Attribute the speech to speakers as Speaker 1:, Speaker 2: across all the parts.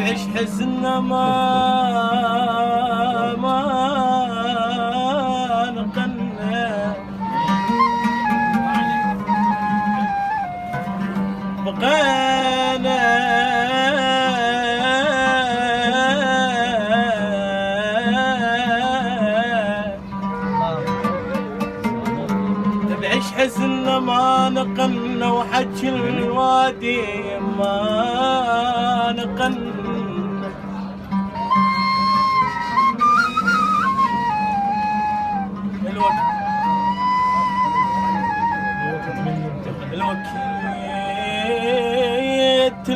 Speaker 1: بعيش حزننا ما نقلنا بقينا بعيش حزننا ما نقلنا وحج الوادي ما نقلنا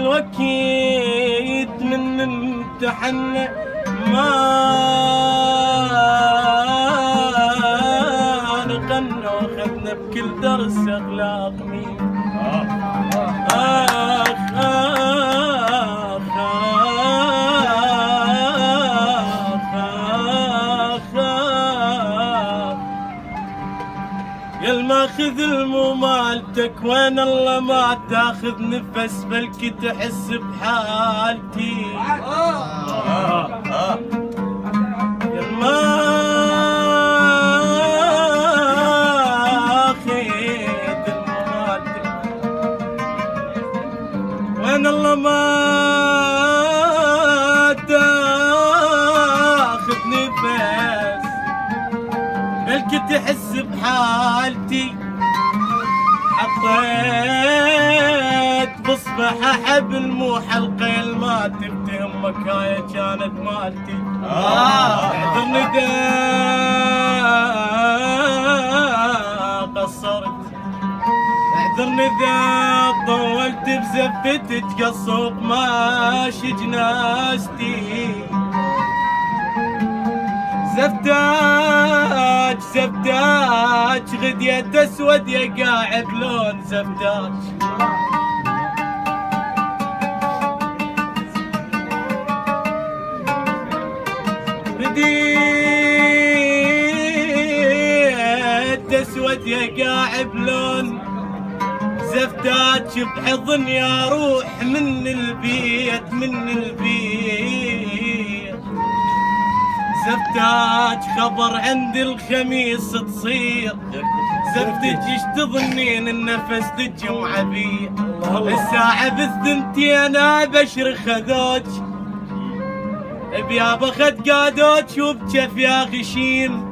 Speaker 1: الوكيد من امتحنا ما نقلنا واخذنا بكل درس اخلاق مين يا الماخذ الممالتك وين الله ما تاخذ نفس بلكي تحس بحالتي يا الماخذ الممالتك وين الله ما تاخذ نفس بلكي تحس بحالتي حطيت بصبح حبل مو حلقة ما تفتهمك هاي كانت مالتي اعذرني دا قصرت اعذرني ذا طولت بزفتك قصوق ماشي جناستي زفتاج زفتاج غديت اسود يا قاعد لون زفتاج غديت اسود يا قاعد لون زفتاج بحضن يا روح من البيت من البيت زفتاج خبر عند الخميس تصير زفتك ايش تظنين النفس للجمعة بيه الساعة بالثنتين ابشر خذوج بيابا خد قادوج وبجف يا غشيم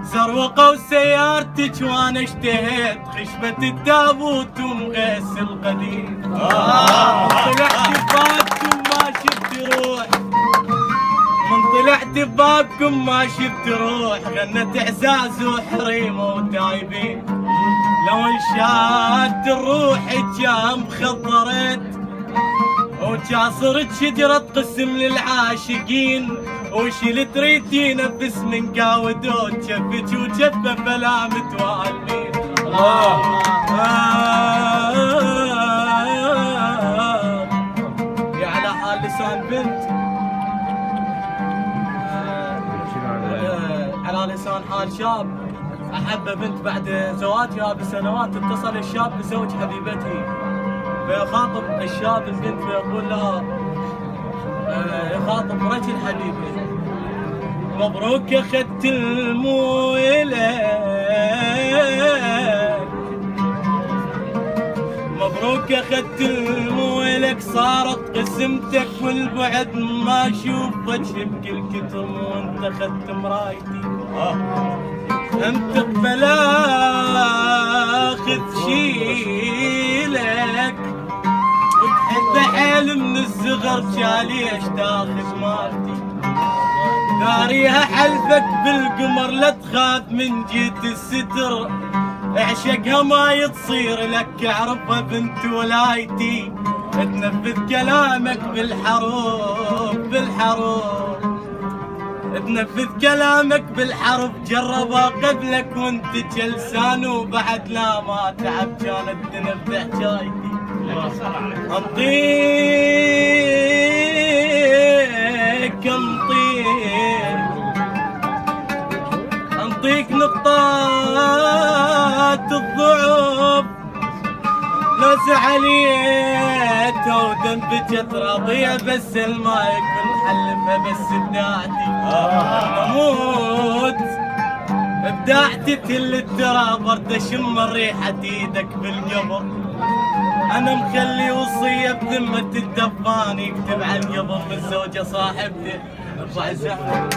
Speaker 1: زروقة وسيارتك وانا اشتهيت خشبة التابوت ومغيس القديم طلعت ببابكم ما شفت روح من طلعت ببابكم ما شفت روح غنت اعزاز وحريمه وتايبين لو انشات الروح جام خضرت وجاصرت شجرة قسم للعاشقين وشلت ريتي نفس من قاودوت شفك وجفه فلا متوالين يا على حال لسان بنت على لسان حال شاب احب بنت بعد زواجها بسنوات اتصل الشاب بزوج حبيبتي فيخاطب الشاب البنت فيقول لها يخاطب رجل حبيبي مبروك اخذت المويلك مبروك اخذت المويلك صارت قسمتك والبعد ما اشوفك بكل كتم وانت اخذت مرايتي انت بلا اخذ شيلك وتحب حيل من الصغر ليش تاخذ مالتي داريها حلفك بالقمر لا تخاف من جيت الستر اعشقها ما يتصير لك اعرفها بنت ولايتي تنفذ كلامك بالحروف بالحروف تنفذ كلامك بالحرف جربها قبلك وانت جلسان وبعد لا ما تعب كانت تنفذ حكايتي انطيك انطيك نقطات الضعف لو زعليت الذنب جت راضية بس ما يكون حلفة بس ابداعتي اموت ابداعتي كل التراب برد اشم ريحة ايدك بالقبر انا مخلي وصية بذمة الدفان يكتب على القبر من زوجة صاحبتي ارفع الزهر